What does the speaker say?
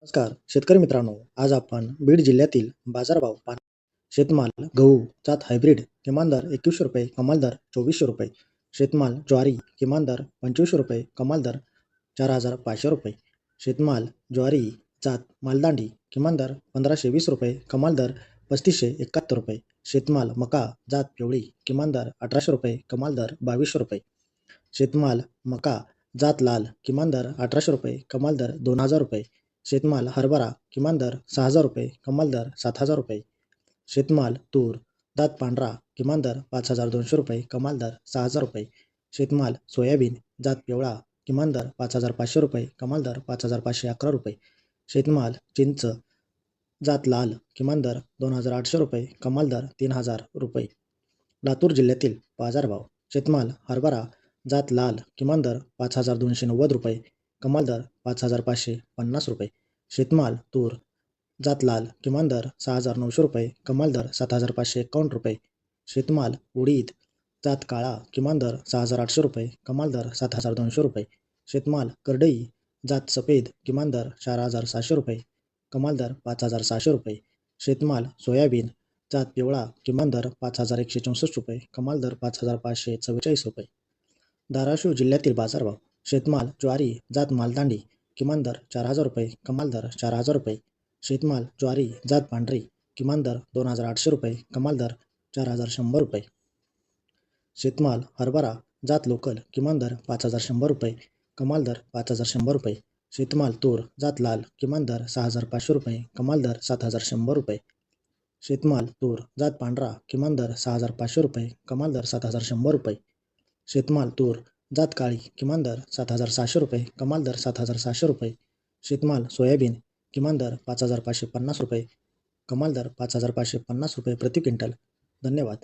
नमस्कार शेतकरी मित्रांनो, आज आपण बीड जिल्ह्यातील बाजारभाव पाहणार. शेतमाल गहू जात हायब्रिड किमान दर ₹21, कमाल दर ₹2400. शेतमाल ज्वारी किमान दर ₹2500, कमाल दर ₹4500. शेतमाल ज्वारी जात मालदांडी किमान दर ₹1520, कमाल दर ₹3571. शेतमाल मका जात पिवळी किमान दर ₹1800, कमाल दर ₹2200. शेतमाल मका जात लाल किमान दर ₹1800, कमाल दर ₹2000. शेतमाल हरभरा किमान दर ₹6000, कमाल दर ₹7000. शेतमाल तूर जात पांढरा किमान दर ₹5200, कमाल दर ₹6000. शेतमाल सोयाबीन जात पिवळा किमान दर ₹5500, कमाल दर ₹5511. शेतमाल चिंच जात लाल किमान दर ₹2800, कमाल दर ₹3000. लातूर जिल्ह्यातील बाजारभाव. शेतमाल हरभरा जात लाल किमान दर ₹5290, कमाल दर ₹5550. शेतमाल तूर जात लाल किमान दर ₹6900, कमाल दर ₹7551. शेतमाल उडीद जात काळा किमान दर ₹6800, कमाल दर ₹7200. शेतमाल करडई जात सफेद किमान दर ₹4700, कमाल दर ₹5600. शेतमाल सोयाबीन जात पिवळा किमान दर ₹5164, कमाल दर ₹5544. धाराशिव जिल्ह्यातील बाजारभाव. शेतमाल ज्वारी जात मालदांडी किमान दर ₹4000, कमाल दर ₹4000. शेतमाल ज्वारी जात पांढरी किमान दर ₹2800, कमाल दर ₹4100. शेतमाल हरभरा जात लोकल किमान दर ₹5100, कमाल दर ₹5100. शेतमाल तूर जात लाल किमान दर ₹6500, कमाल दर ₹7100. शेतमाल तूर जात पांढरा किमान दर ₹6500, कमाल दर ₹7100. शेतमाल तूर जात काळी किमान दर ₹7700, कमाल दर ₹7700. शेतमाल सोयाबीन किमान दर ₹5550, कमाल दर ₹5550 प्रति क्विंटल. धन्यवाद.